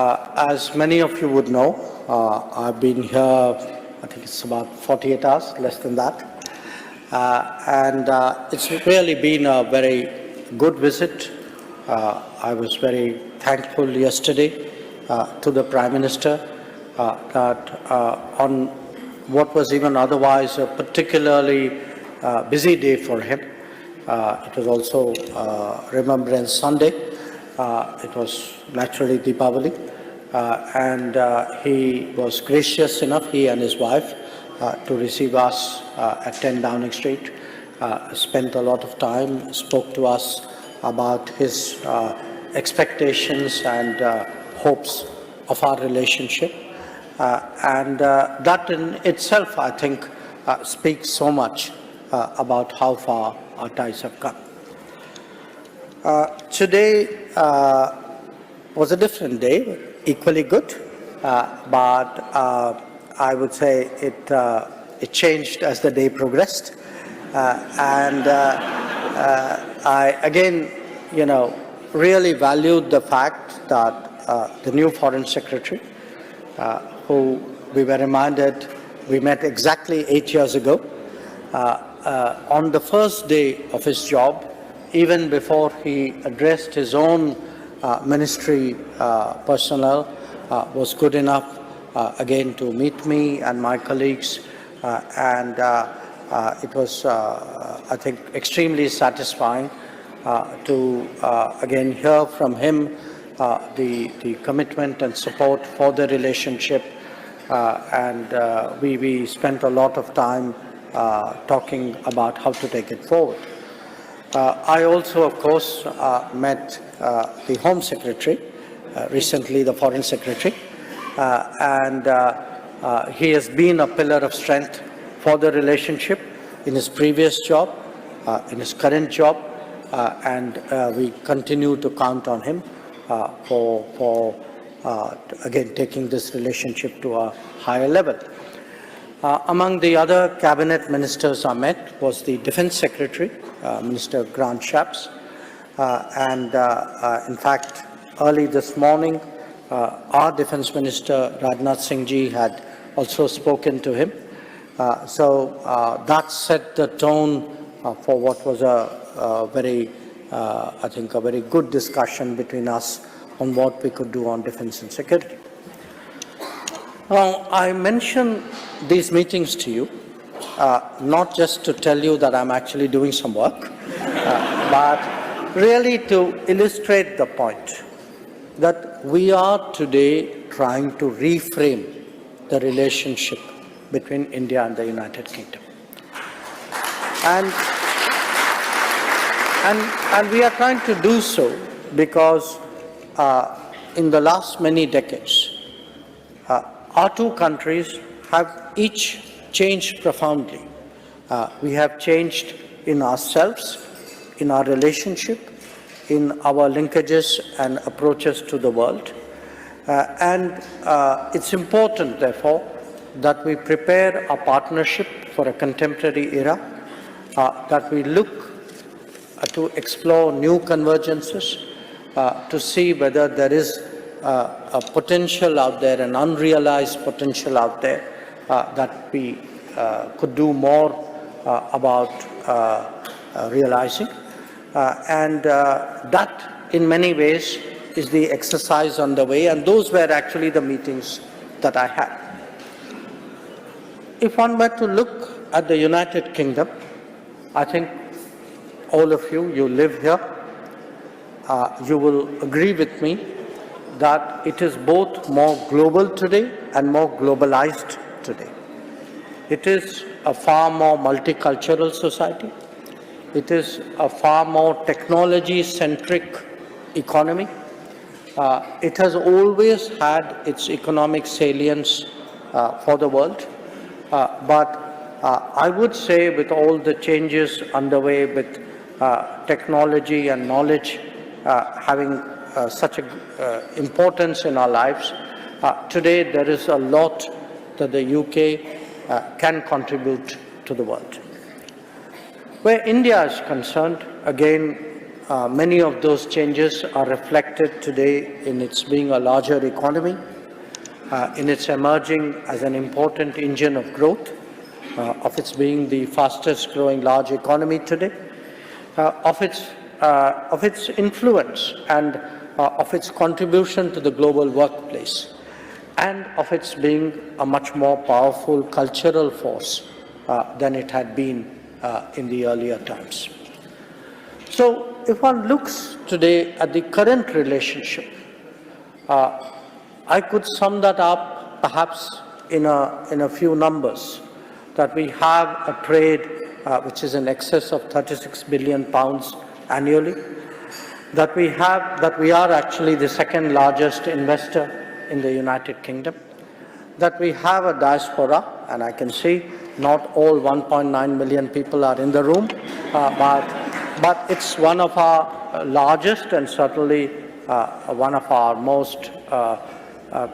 As many of you would know, I've been here, I think it's about 48 hours, less than that. And it's really been a very good visit. I was very thankful yesterday to the Prime Minister that on what was even otherwise a particularly busy day for him. It was also Remembrance Sunday. It was naturally Diwali, and he was gracious enough, he and his wife, to receive us at 10 Downing Street, spent a lot of time, spoke to us about his expectations and hopes of our relationship. And that in itself, I think, speaks so much about how far our ties have come. Today was a different day, equally good, but I would say it changed as the day progressed. I again, really valued the fact that the new Foreign Secretary, who we were reminded we met exactly 8 years ago, on the first day of his job, even before he addressed his own ministry personnel, was good enough again to meet me and my colleagues, and it was, I think, extremely satisfying to again hear from him the commitment and support for the relationship, and we spent a lot of time talking about how to take it forward. I also, of course, met the Home Secretary, recently the Foreign Secretary, and he has been a pillar of strength for the relationship in his previous job, in his current job, and we continue to count on him for again, taking this relationship to a higher level. Among the other cabinet ministers I met was the Defence Secretary, Minister Grant Shapps, and in fact, early this morning, our Defence Minister Rajnath Singh ji had also spoken to him. So that set the tone for what was a very, I think, a very good discussion between us on what we could do on defence and security. Now, I mention these meetings to you, not just to tell you that I'm actually doing some work, but really to illustrate the point that we are today trying to reframe the relationship between India and the United Kingdom. And we are trying to do so because in the last many decades, our two countries have each changed profoundly. We have changed in ourselves, in our relationship, in our linkages and approaches to the world. And it's important, therefore, that we prepare a partnership for a contemporary era, that we look to explore new convergences, to see whether there is a potential out there, an unrealized potential out there that we could do more about realizing. And that, in many ways, is the exercise underway, and those were actually the meetings that I had. If one were to look at the United Kingdom, I think all of you, you live here, you will agree with me that it is both more global today and more globalized today. It is a far more multicultural society. It is a far more technology-centric economy. It has always had its economic salience for the world. But I would say with all the changes underway with technology and knowledge having such an importance in our lives, today there is a lot that the UK can contribute to the world. Where India is concerned, again, many of those changes are reflected today in its being a larger economy, in its emerging as an important engine of growth, of its being the fastest growing large economy today, of its influence and of its contribution to the global workplace, and of its being a much more powerful cultural force than it had been in the earlier times. So if one looks today at the current relationship, I could sum that up perhaps in a few numbers, that we have a trade which is in excess of 36 billion pounds annually, that we are actually the second largest investor in the United Kingdom, that we have a diaspora, and I can see not all 1.9 million people are in the room, but it's one of our largest and certainly one of our most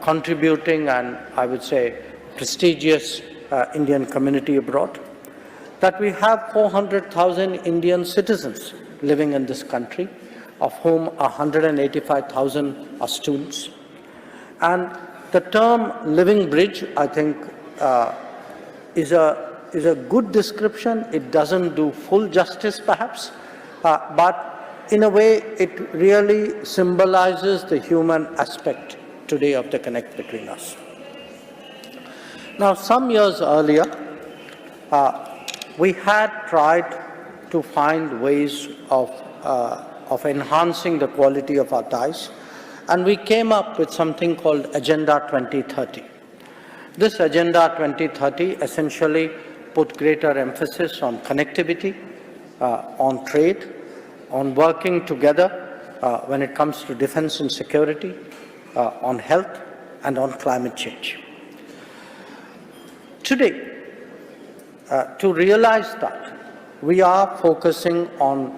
contributing and, I would say, prestigious Indian community abroad, that we have 400,000 Indian citizens living in this country, of whom 185,000 are students. And the term living bridge, I think, is a good description. It doesn't do full justice, perhaps, but in a way, it really symbolizes the human aspect today of the connect between us. Now, some years earlier, we had tried to find ways of enhancing the quality of our ties, and we came up with something called Agenda 2030. This Agenda 2030 essentially put greater emphasis on connectivity, on trade, on working together when it comes to defense and security, on health, and on climate change. Today, to realize that, we are focusing on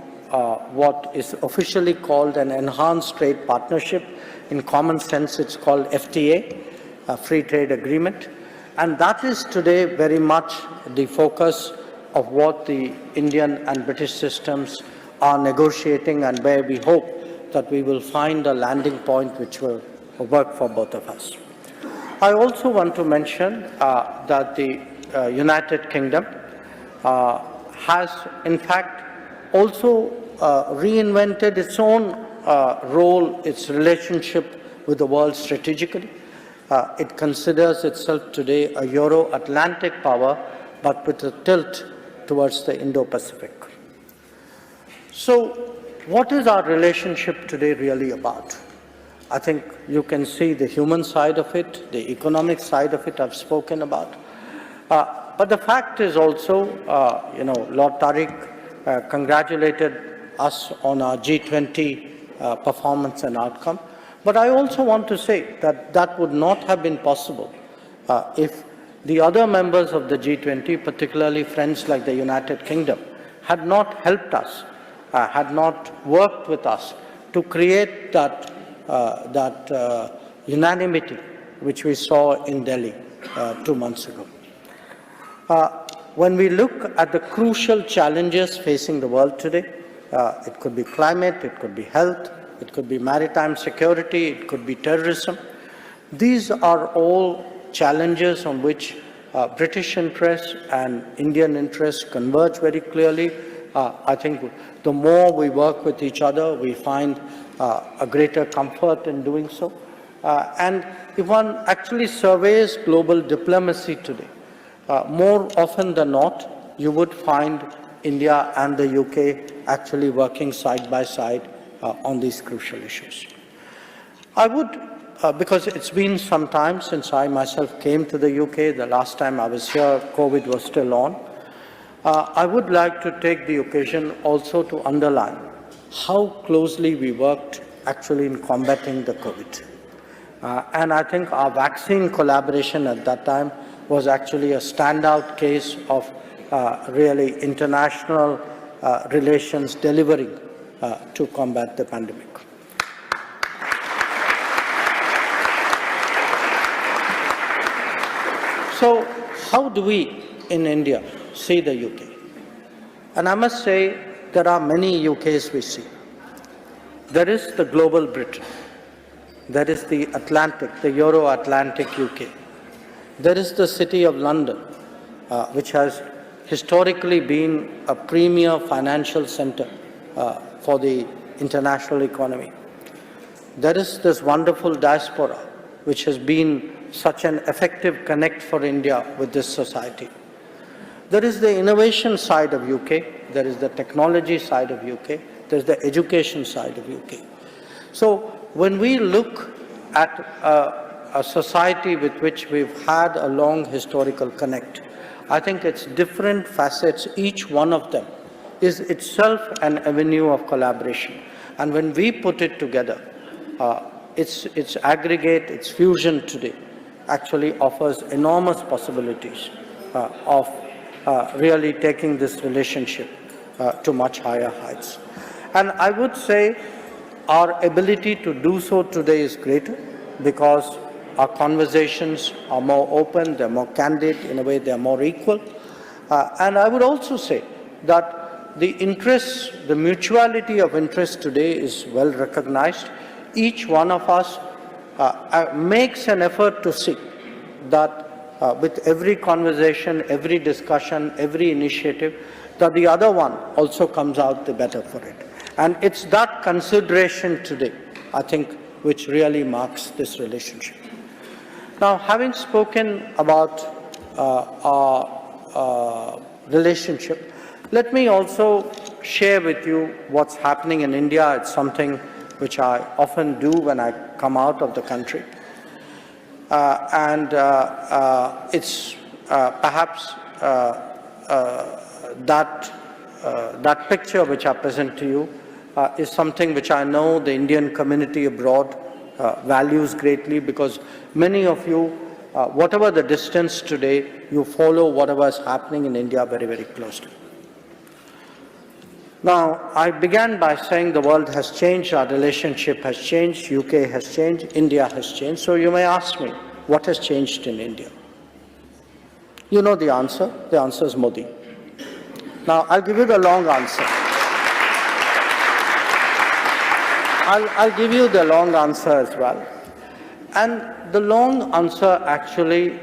what is officially called an enhanced trade partnership. In common sense, it's called FTA, a free trade agreement. And that is today very much the focus of what the Indian and British systems are negotiating, and where we hope that we will find a landing point which will work for both of us. I also want to mention that the United Kingdom has, in fact, also reinvented its own role, its relationship with the world strategically. It considers itself today a Euro-Atlantic power, but with a tilt towards the Indo-Pacific. So, what is our relationship today really about? I think you can see the human side of it, the economic side of it I've spoken about. But the fact is also, Lord Tariq congratulated us on our G20 performance and outcome. But I also want to say that that would not have been possible if the other members of the G20, particularly friends like the United Kingdom, had not helped us, had not worked with us to create that unanimity which we saw in Delhi 2 months ago. When we look at the crucial challenges facing the world today, it could be climate, it could be health, it could be maritime security, it could be terrorism. These are all challenges on which British interests and Indian interests converge very clearly. I think the more we work with each other, we find a greater comfort in doing so. And if one actually surveys global diplomacy today, more often than not, you would find India and the UK actually working side by side on these crucial issues. I would, because it's been some time since I myself came to the UK, the last time I was here, COVID was still on, I would like to take the occasion also to underline how closely we worked actually in combating the COVID. And I think our vaccine collaboration at that time was actually a standout case of really international relations delivering to combat the pandemic. So how do we in India see the UK? And I must say there are many UKs we see. There is the global Britain. There is the Atlantic, the Euro-Atlantic UK. There is the City of London, which has historically been a premier financial center for the international economy. There is this wonderful diaspora, which has been such an effective connect for India with this society. There is the innovation side of UK, there is the technology side of UK, there is the education side of UK. So when we look at a society with which we've had a long historical connect, I think it's different facets, each one of them is itself an avenue of collaboration. And when we put it together, its aggregate, its fusion today actually offers enormous possibilities of really taking this relationship to much higher heights. And I would say our ability to do so today is greater because our conversations are more open, they're more candid, in a way they're more equal. And I would also say that the interests, the mutuality of interest today is well recognized. Each one of us makes an effort to see that with every conversation, every discussion, every initiative, that the other one also comes out the better for it. And it's that consideration today, I think, which really marks this relationship. Now, having spoken about our relationship, let me also share with you what's happening in India. It's something which I often do when I come out of the country. It's perhaps that picture which I present to you is something which I know the Indian community abroad values greatly, because many of you, whatever the distance today, you follow whatever is happening in India very, very closely. Now, I began by saying the world has changed, our relationship has changed, UK has changed, India has changed. So you may ask me, what has changed in India? You know the answer. The answer is Modi. Now, I'll give you the long answer. I'll give you the long answer as well. And the long answer actually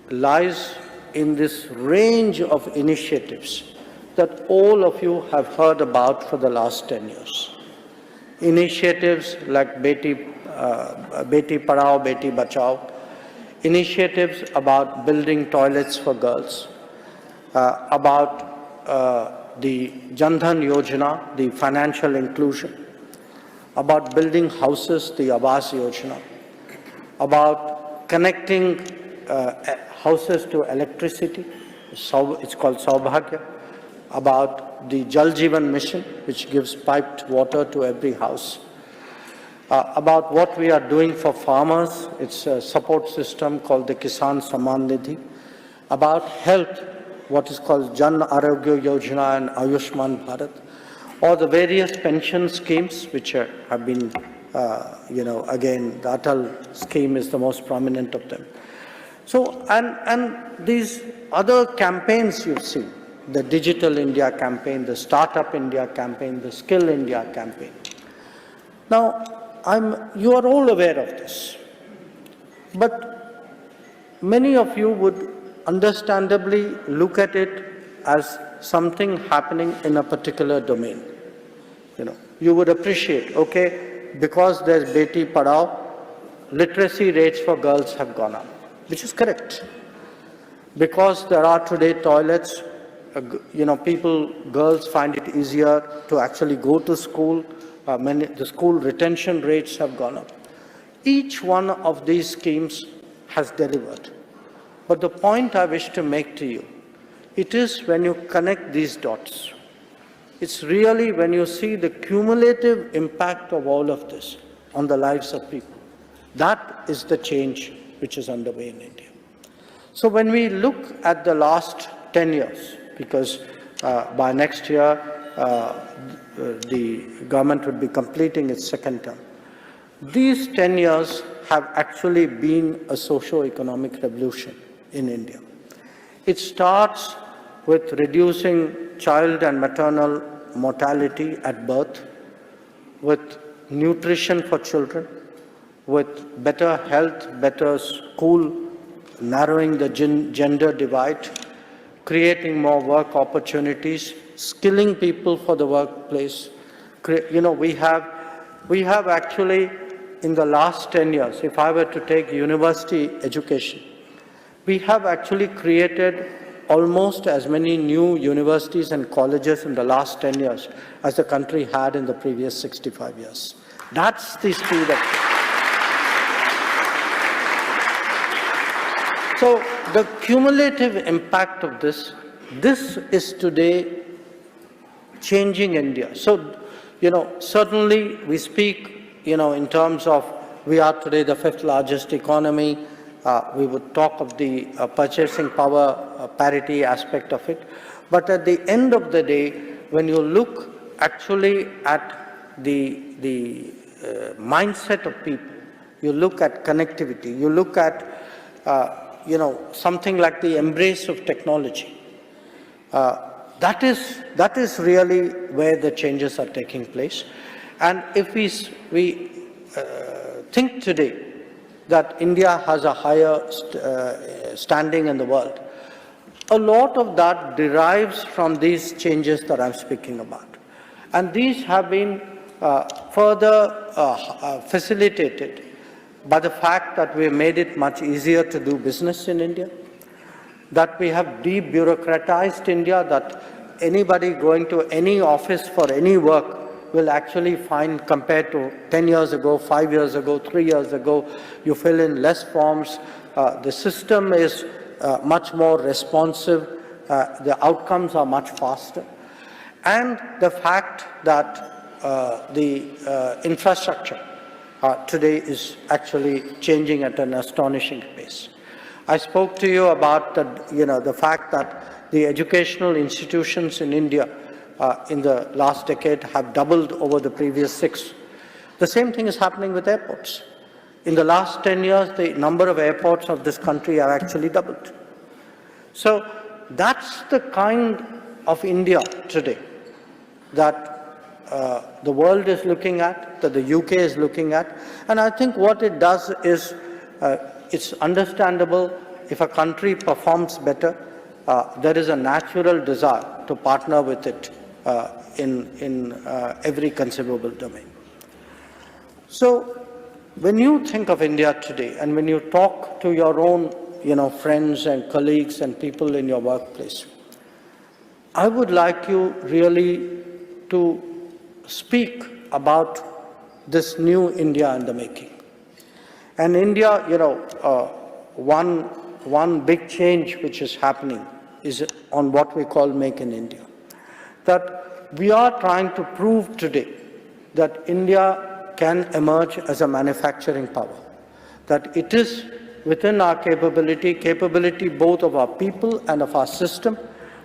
lies in this range of initiatives that all of you have heard about for the last 10 years. Initiatives like Beti Padhao, Beti Bachao, initiatives about building toilets for girls, about the Jan Dhan Yojana, the financial inclusion, about building houses, the Awas Yojana, about connecting houses to electricity, it's called Saubhagya, about the Jal Jeevan Mission, which gives piped water to every house, about what we are doing for farmers, it's a support system called the Kisan Samman Nidhi, about health, what is called Jan Arogya Yojana and Ayushman Bharat, or the various pension schemes which have been, again, the Atal scheme is the most prominent of them. So, and these other campaigns you've seen, the Digital India campaign, the Startup India campaign, the Skill India campaign. Now, you are all aware of this, but many of you would understandably look at it as something happening in a particular domain. You would appreciate, okay, because there's Beti Padhao, literacy rates for girls have gone up, which is correct. Because there are today toilets, girls find it easier to actually go to school. The school retention rates have gone up. Each one of these schemes has delivered. But the point I wish to make to you, it is when you connect these dots, it's really when you see the cumulative impact of all of this on the lives of people. That is the change which is underway in India. So when we look at the last 10 years, because by next year, the government would be completing its second term. These 10 years have actually been a socio-economic revolution in India. It starts with reducing child and maternal mortality at birth, with nutrition for children, with better health, better school, narrowing the gender divide, creating more work opportunities, skilling people for the workplace. We have actually, in the last 10 years, if I were to take university education, we have actually created almost as many new universities and colleges in the last 10 years as the country had in the previous 65 years. That's the speed of it. So the cumulative impact of this is today changing India. So, certainly we speak, in terms of we are today the 5th largest economy. We would talk of the purchasing power parity aspect of it. But at the end of the day, when you look actually at the mindset of people, you look at connectivity, you look at, something like the embrace of technology. That is really where the changes are taking place. And if we think today that India has a higher standing in the world, a lot of that derives from these changes that I'm speaking about. And these have been further facilitated by the fact that we have made it much easier to do business in India, that we have debureaucratized India, that anybody going to any office for any work will actually find, compared to 10 years ago, 5 years ago, 3 years ago, you fill in less forms. The system is much more responsive. The outcomes are much faster. And the fact that the infrastructure today is actually changing at an astonishing pace. I spoke to you about the fact that the educational institutions in India in the last decade have doubled over the previous 6. The same thing is happening with airports. In the last 10 years, the number of airports of this country have actually doubled. So that's the kind of India today that the world is looking at, that the UK is looking at. And I think what it does is, it's understandable if a country performs better, there is a natural desire to partner with it in every conceivable domain. So when you think of India today, and when you talk to your own friends and colleagues and people in your workplace, I would like you really to speak about this new India in the making. And India, one big change which is happening is on what we call Make in India. That we are trying to prove today that India can emerge as a manufacturing power. That it is within our capability both of our people and of our system,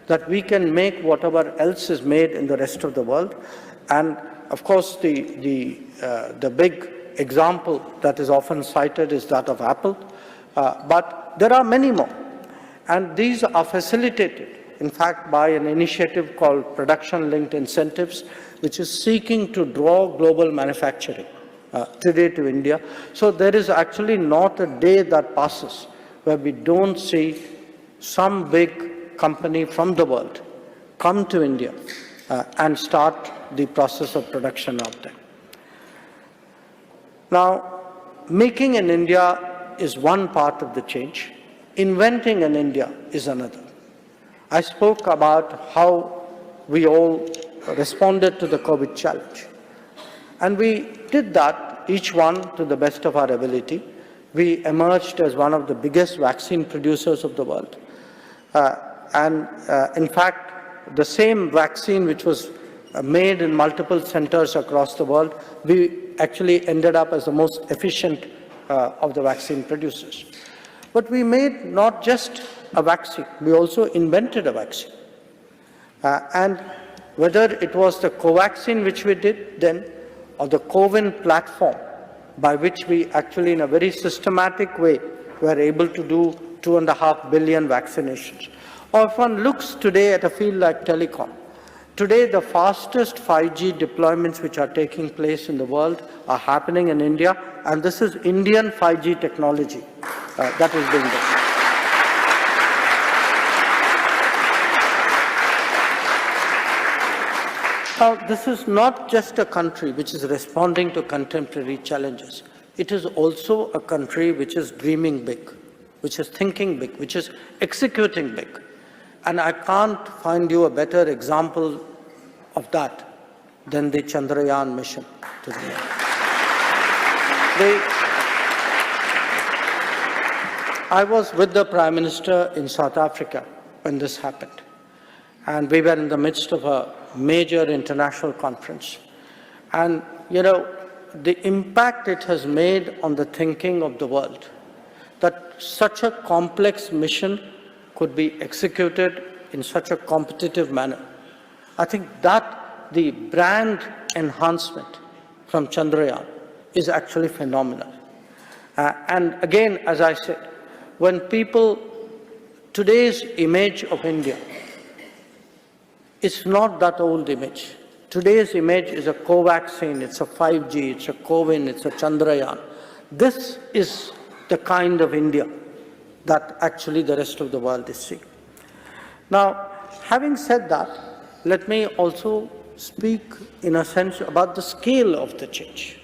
that we can make whatever else is made in the rest of the world. And of course, the big example that is often cited is that of Apple, but there are many more. And these are facilitated, in fact, by an initiative called Production-Linked Incentives, which is seeking to draw global manufacturing today to India. So there is actually not a day that passes where we don't see some big company from the world come to India and start the process of production out there. Now, making in India is one part of the change. Inventing in India is another. I spoke about how we all responded to the COVID challenge. And we did that, each one to the best of our ability. We emerged as one of the biggest vaccine producers of the world. In fact, the same vaccine which was made in multiple centers across the world, we actually ended up as the most efficient of the vaccine producers. But we made not just a vaccine, we also invented a vaccine. And whether it was the Covaxin which we did then, or the CoWIN platform, by which we actually in a very systematic way were able to do 2.5 billion vaccinations. Or if one looks today at a field like telecom, Today, the fastest 5G deployments which are taking place in the world are happening in India, and this is Indian 5G technology that is being done. Now, this is not just a country which is responding to contemporary challenges. It is also a country which is dreaming big, which is thinking big, which is executing big. And I can't find you a better example of that than the Chandrayaan mission to the moon. I was with the Prime Minister in South Africa when this happened, and we were in the midst of a major international conference. And, you know, the impact it has made on the thinking of the world, that such a complex mission could be executed in such a competitive manner. I think that the brand enhancement from Chandrayaan is actually phenomenal. And again, as I said, when people, today's image of India, it's not that old image. Today's image is a co-vaccine, it's a 5G, it's a COVID, it's a Chandrayaan. This is the kind of India that actually the rest of the world is seeing. Now, having said that, let me also speak in a sense about the scale of the change.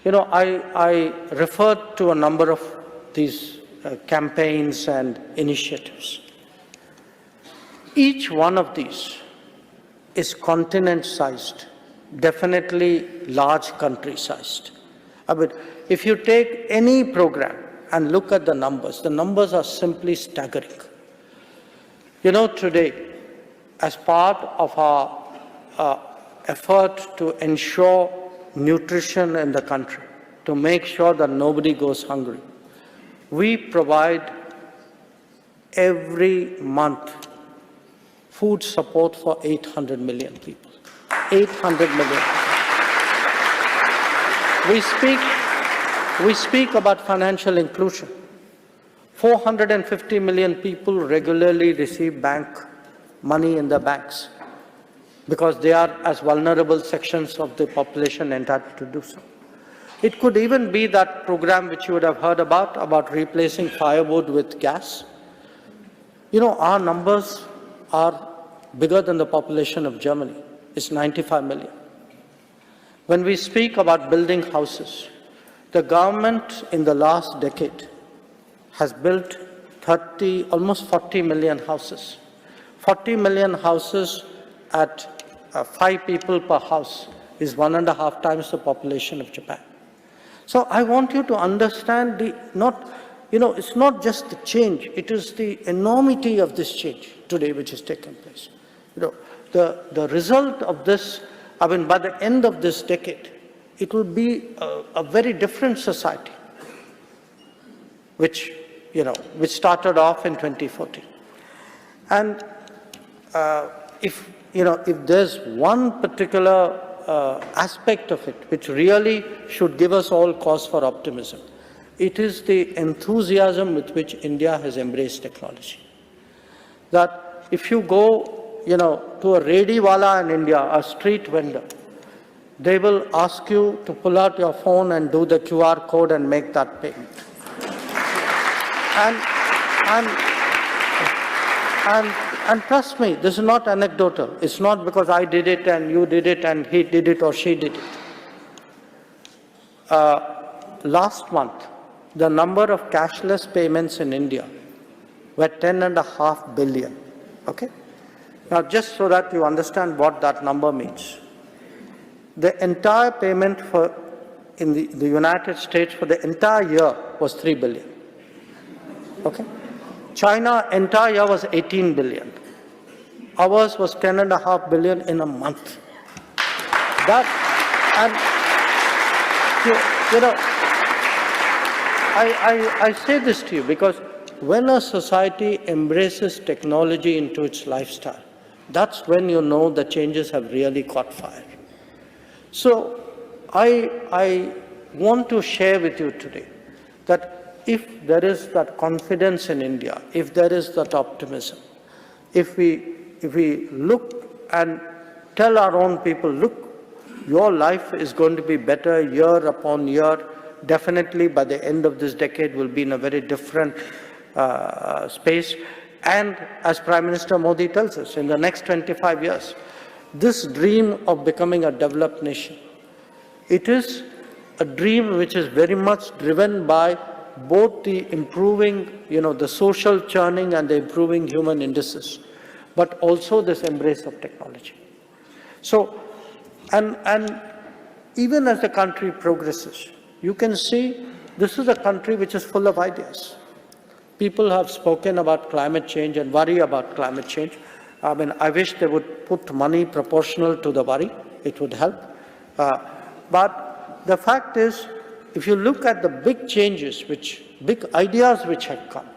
You know, I referred to a number of these campaigns and initiatives. Each one of these is continent-sized, definitely large country-sized. I mean, if you take any program and look at the numbers are simply staggering. You know, today, as part of our effort to ensure nutrition in the country, to make sure that nobody goes hungry, we provide every month food support for 800 million people. 800 million. We speak about financial inclusion. 450 million people regularly receive bank money in the banks because they are as vulnerable sections of the population entitled to do so. It could even be that program which you would have heard about replacing firewood with gas. You know, our numbers are bigger than the population of Germany. It's 95 million. When we speak about building houses, the government in the last decade has built almost 40 million houses. 40 million houses at 5 people per house is 1.5 times the population of Japan. So I want you to understand it's not just the change, it is the enormity of this change today which is taking place. You know, the result of this, I mean, by the end of this decade, it will be a very different society, which started off in 2014. And if there's one particular aspect of it which really should give us all cause for optimism, it is the enthusiasm with which India has embraced technology. That if you go, to a rediwala in India, a street vendor, they will ask you to pull out your phone and do the QR code and make that payment. And trust me, this is not anecdotal. It's not because I did it and you did it and he did it or she did it. Last month, the number of cashless payments in India were 10.5 billion. Okay? Now, just so that you understand what that number means, the entire payment in the United States for the entire year was 3 billion. Okay? China entire year was 18 billion. Ours was 10.5 billion in a month. I say this to you because when a society embraces technology into its lifestyle, that's when you know the changes have really caught fire. So I want to share with you today that if there is that confidence in India, if there is that optimism, if we look and tell our own people, look, your life is going to be better year upon year. Definitely by the end of this decade we'll be in a very different space. And as Prime Minister Modi tells us, in the next 25 years, this dream of becoming a developed nation, it is a dream which is very much driven by both the improving, the social churning and the improving human indices, but also this embrace of technology. So, and even as the country progresses, you can see this is a country which is full of ideas. People have spoken about climate change and worry about climate change. I mean, I wish they would put money proportional to the worry. It would help. But the fact is, if you look at the big changes, big ideas which have come,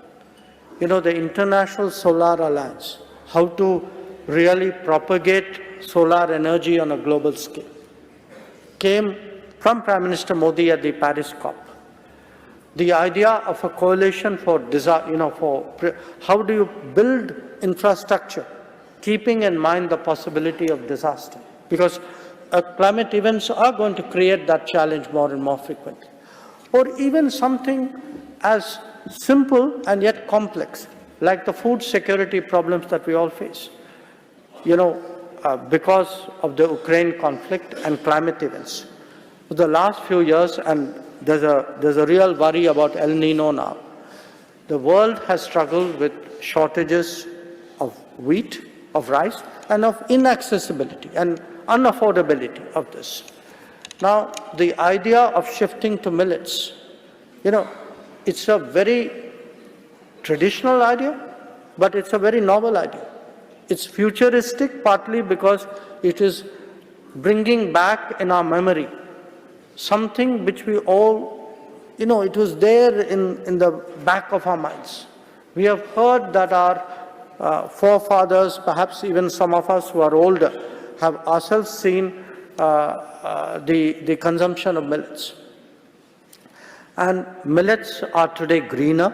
the International Solar Alliance, how to really propagate solar energy on a global scale, came from Prime Minister Modi at the Paris COP. The idea of a coalition for how do you build infrastructure, keeping in mind the possibility of disaster, because climate events are going to create that challenge more and more frequently. Or even something as simple and yet complex, like the food security problems that we all face, because of the Ukraine conflict and climate events. For the last few years, and there's a real worry about El Nino now, the world has struggled with shortages of wheat, of rice, and of inaccessibility and unaffordability of this. Now, the idea of shifting to millets, it's a very traditional idea, but it's a very novel idea. It's futuristic, partly because it is bringing back in our memory something which we all, it was there in the back of our minds. We have heard that our forefathers, perhaps even some of us who are older, have ourselves seen the consumption of millets. And millets are today greener,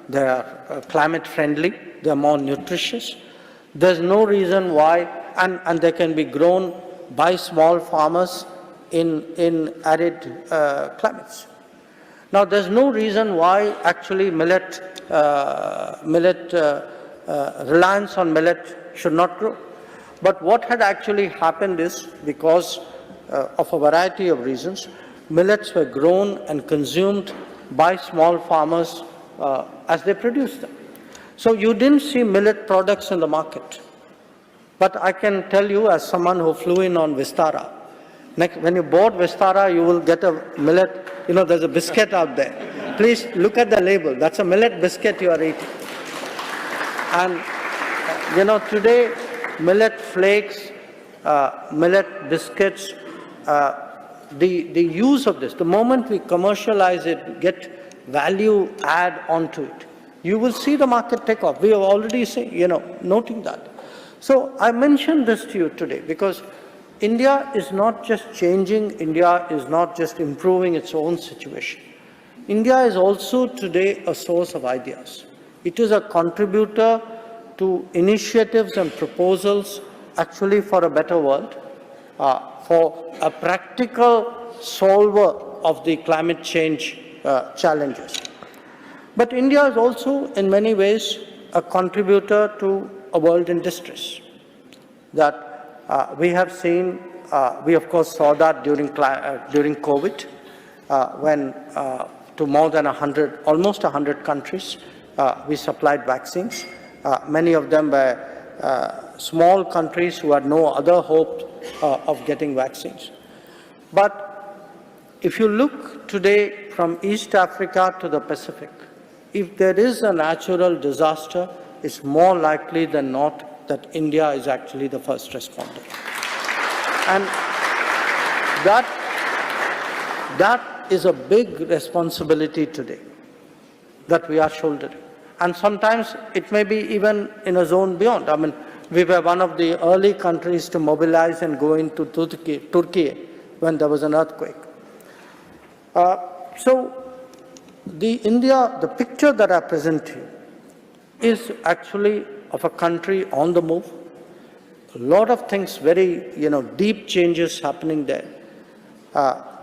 they are climate friendly, they are more nutritious. There's no reason why, and they can be grown by small farmers in arid climates. Now, there's no reason why actually reliance on millet should not grow. But what had actually happened is, because of a variety of reasons, millets were grown and consumed by small farmers as they produced them. So you didn't see millet products in the market. But I can tell you, as someone who flew in on Vistara, when you board Vistara, you will get a millet, there's a biscuit out there. Please look at the label. That's a millet biscuit you are eating. And, today, millet flakes, millet biscuits, the use of this, the moment we commercialize it, get value add onto it, you will see the market take off. We have already seen, noting that. So I mentioned this to you today because India is not just changing, India is not just improving its own situation. India is also today a source of ideas. It is a contributor to initiatives and proposals actually for a better world, for a practical solver of the climate change challenges. But India is also in many ways a contributor to a world in distress. That we have seen, we of course saw that during COVID, when to more than almost 100 countries, we supplied vaccines. Many of them were small countries who had no other hope of getting vaccines. But if you look today from East Africa to the Pacific, if there is a natural disaster, it's more likely than not that India is actually the first responder. And that is a big responsibility today that we are shouldering. And sometimes it may be even in a zone beyond. I mean, we were one of the early countries to mobilize and go into Turkey when there was an earthquake. So the picture that I present to you is actually of a country on the move, A lot of things, very, deep changes happening there.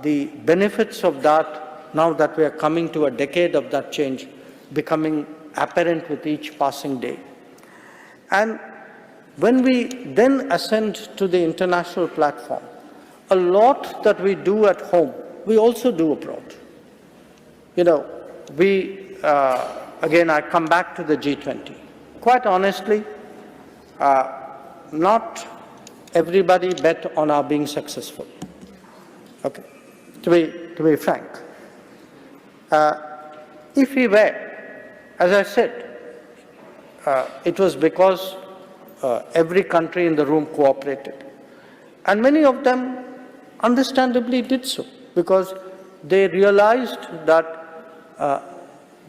The benefits of that, now that we are coming to a decade of that change, becoming apparent with each passing day. And when we then ascend to the international platform, a lot that we do at home, we also do abroad. Again, I come back to the G20. Quite honestly, not everybody bet on our being successful. Okay, to be frank. If we were, as I said, it was because every country in the room cooperated. And many of them understandably did so, because they realized that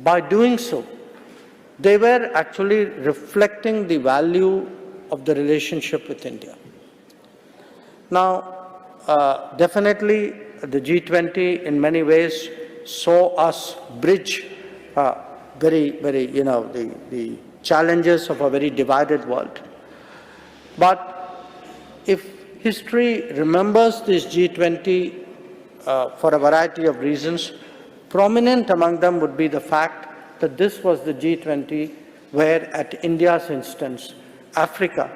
by doing so, they were actually reflecting the value of the relationship with India. Now, definitely the G20 in many ways saw us bridge the challenges of a very divided world. But if history remembers this G20 for a variety of reasons, prominent among them would be the fact that this was the G20 where, at India's instance, Africa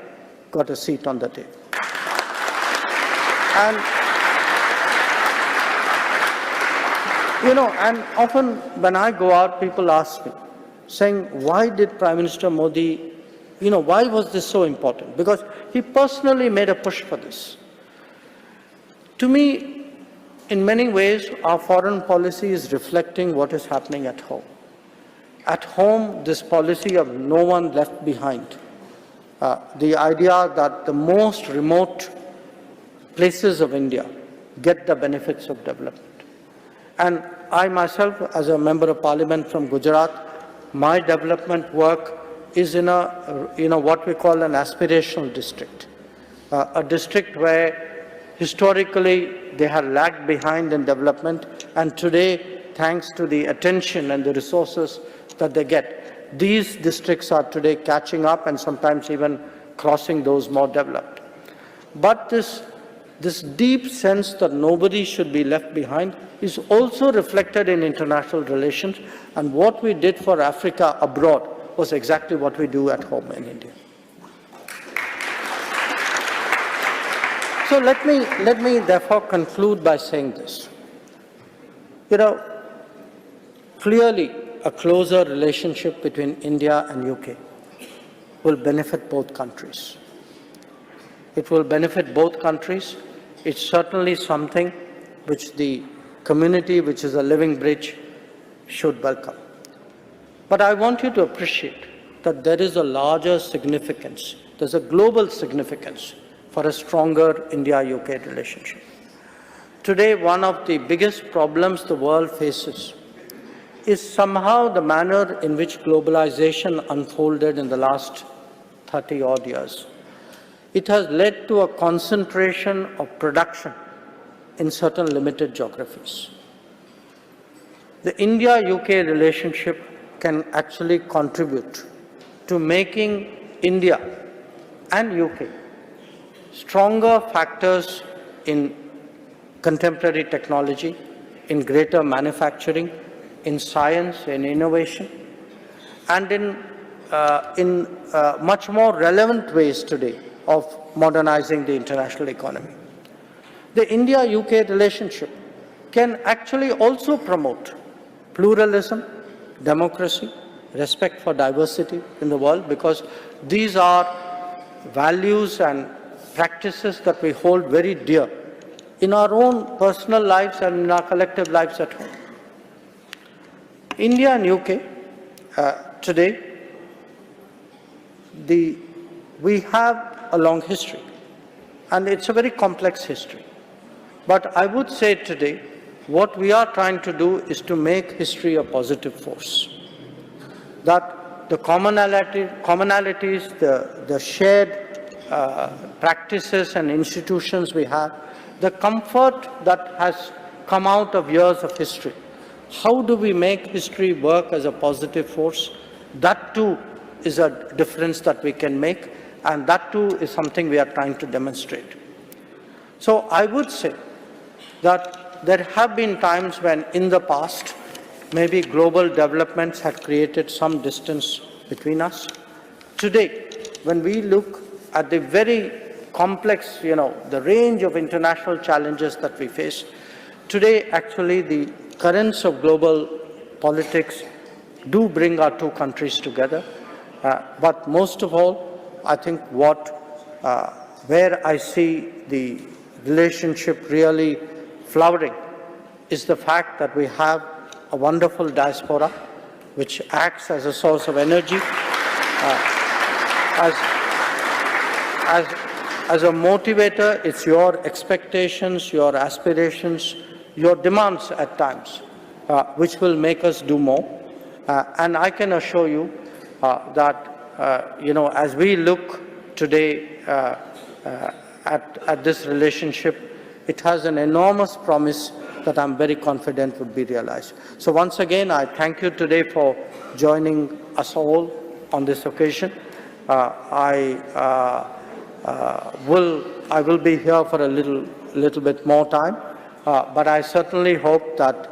got a seat on the table. And often when I go out, people ask me, saying, why did Prime Minister Modi, why was this so important? Because he personally made a push for this. To me, in many ways, our foreign policy is reflecting what is happening at home. At home, this policy of no one left behind, the idea that the most remote places of India get the benefits of development. And I myself, as a member of parliament from Gujarat, my development work is in what we call an aspirational district, a district where historically they have lagged behind in development, and today, thanks to the attention and the resources that they get, these districts are today catching up and sometimes even crossing those more developed. But this deep sense that nobody should be left behind is also reflected in international relations, and what we did for Africa abroad was exactly what we do at home in India. So let me therefore conclude by saying this. Clearly a closer relationship between India and UK will benefit both countries. It will benefit both countries. It's certainly something which the community, which is a living bridge, should welcome. But I want you to appreciate that there is a larger significance, there's a global significance for a stronger India-UK relationship. Today, one of the biggest problems the world faces is somehow the manner in which globalization unfolded in the last 30-odd years. It has led to a concentration of production in certain limited geographies. The India-UK relationship can actually contribute to making India and UK stronger factors in contemporary technology, in greater manufacturing, in science, in innovation, and in much more relevant ways today of modernizing the international economy. The India-UK relationship can actually also promote pluralism, democracy, respect for diversity in the world, because these are values and practices that we hold very dear in our own personal lives and in our collective lives at home. India and UK, today, we have a long history, and it's a very complex history. But I would say today, what we are trying to do is to make history a positive force. That the commonalities, the shared practices and institutions we have, the comfort that has come out of years of history, how do we make history work as a positive force? That too is a difference that we can make. and that too is something we are trying to demonstrate. So I would say that there have been times when in the past, maybe global developments had created some distance between us. Today, when we look at the very complex, the range of international challenges that we face, today actually the currents of global politics do bring our two countries together. But most of all, I think where I see the relationship really flowering is the fact that we have a wonderful diaspora which acts as a source of energy, as a motivator. It's your expectations, your aspirations, your demands at times, which will make us do more. And I can assure you that, as we look today at this relationship, it has an enormous promise that I'm very confident would be realized. So once again, I thank you today for joining us all on this occasion. I will be here for a little bit more time, but I certainly hope that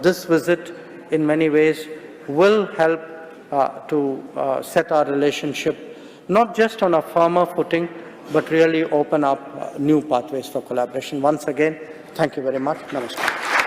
this visit in many ways will help to set our relationship not just on a firmer footing, but really open up new pathways for collaboration. Once again, thank you very much. Namaskar.